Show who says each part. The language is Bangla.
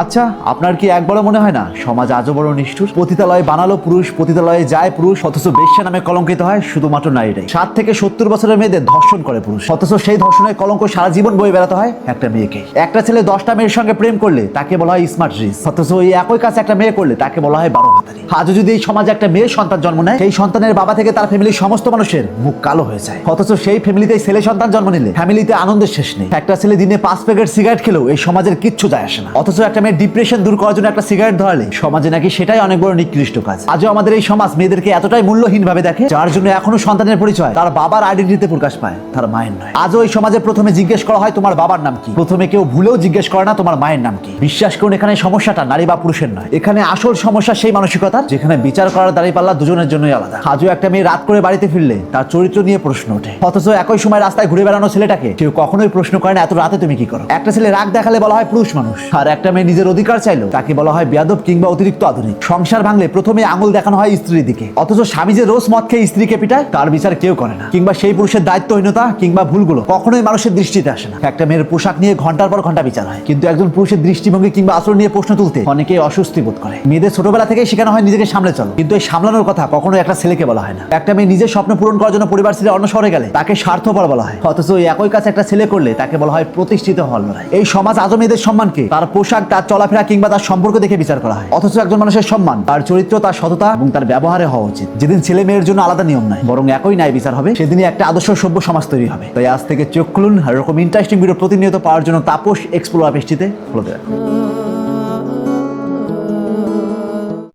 Speaker 1: আচ্ছা, আপনার কি একবারও মনে হয় না সমাজ আজও বড় নিষ্ঠুর? পতিতালয়ে বানালো পুরুষ, পতিতালয়ে যায় পুরুষ, অথচ বেশ্যা নামে কলঙ্কিত হয় শুধুমাত্র নারীরাই। 60 থেকে 70 বছরের মেয়েদের ধর্ষণ করে পুরুষ, অথচ সেই ধর্ষণের কলঙ্ক সারা জীবন বয়ে বেড়াতে হয় একটা মেয়েকে। একটা ছেলে 10টা মেয়ের সঙ্গে প্রেম করলে তাকে বলা হয় স্মার্ট রিচ, অথচ ওই একই কাজ একটা মেয়ে করলে তাকে বলা হয় 12 ভাতারি। আজও যদি এই সমাজে একটা মেয়ের সন্তান জন্ম নেয়, সেই সন্তানের বাবা থেকে তার ফ্যামিলির সমস্ত মানুষের মুখ কালো হয়ে যায়, অথচ সেই ফ্যামিলিতে ছেলে সন্তান জন্ম নিলে ফ্যামিলিতে আনন্দের শেষ নেই। একটা ছেলে দিনে 5 প্যাকেট সিগারেট খেলেও এই সমাজের কিচ্ছু যায় আসে না, অথচ একটা মেয়ের ডিপ্রেশন দূর করার জন্য একটা সিগারেট ধরালে সমাজে নাকি সেটাই অনেক বড় নিকৃষ্ট কাজ। আজও আমাদের এই সমাজ মেয়েদেরকে এতটাই মূল্যহীন ভাবে দেখে, যার জন্য এখনো সন্তানের পরিচয় তার বাবার আইডেন্টিটিতে প্রকাশ পায়, তার মায়ের নয়। আজও এই সমাজে প্রথমে জিজ্ঞেস করা হয় তোমার বাবার নাম কি, প্রথমে কেউ ভুলেও জিজ্ঞেস করে না তোমার মায়ের নাম কি। বিশ্বাস করুন, এখানে সমস্যাটা নারী বা পুরুষের নয়, এখানে আসল সমস্যা সেই মানসিকতার যেখানে বিচার করার দাঁড়িপাল্লা দুজনের জন্যই আলাদা। আজও একটা মেয়ে রাত করে বাড়িতে ফিরলে তার চরিত্র নিয়ে প্রশ্ন ওঠে, অথচ একই সময় রাস্তায় ঘুরে বেড়ানো ছেলেটাকে কেউ কখনোই প্রশ্ন করে না এত রাতে তুমি কি করো। একটা ছেলে রাগ দেখালে বলা হয় পুরুষ মানুষ, আর একটা মেয়ে নিজের অধিকার চাইলো তাকে বলা হয় বেয়াদব কিংবা অতিরিক্ত আধুনিক। সংসার ভাঙলে প্রথমে আঙুল দেখানো হয় স্ত্রীর দিকে, অথচ স্বামী যে রোজ মদ খেয়ে স্ত্রীকে পিটায় তার বিচার কেউ করে না, কিংবা সেই পুরুষের দায়িত্বহীনতা কিংবা ভুলগুলো কখনোই মানুষের দৃষ্টিতে আসে না। একটা মেয়ের পোশাক নিয়ে ঘন্টার পর ঘন্টা বিচার হয়, কিন্তু একজন পুরুষের দৃষ্টিভঙ্গি কিংবা আচরণ নিয়ে প্রশ্ন তুলতে অনেকেই অস্বস্তি বোধ করে। মেয়েদের ছোটবেলা থেকে শেখানো হয় নিজেকে সামলে চলো, কিন্তু এই সামলানোর কথা কখনো একটা ছেলেকে বলা হয় না। একটা মেয়ে নিজের স্বপ্ন পূরণ করার জন্য পরিবার ছেড়ে অন্য শহরে গেলে তাকে স্বার্থপর বলা হয়, অথচ ওই একই কাজ একটা ছেলে করলে তাকে বলা হয় প্রতিষ্ঠিত হওয়ার লড়াই। এই সমাজ আজও মেয়েদের সম্মানকে তার পোশাক, তার চলাফেরা কিংবা তার সম্পর্ক দেখে বিচার করা হয়, অথচ একজন মানুষের সম্মান তার চরিত্র, তার সততা এবং তার ব্যবহারে হওয়া উচিত। যেদিন ছেলে মেয়ের জন্য আলাদা নিয়ম নাই, বরং একই ন্যায় বিচার হবে, সেদিনই একটা আদর্শ সভ্য সমাজ তৈরি হবে। তাই আজ থেকে চোখ খুলুন, আর এরকম ইন্টারেস্টিং ভিডিও প্রতিনিয়ত পাওয়ার জন্য তাপস এক্সপ্লোর পেজটিতে ফলো দেবেন।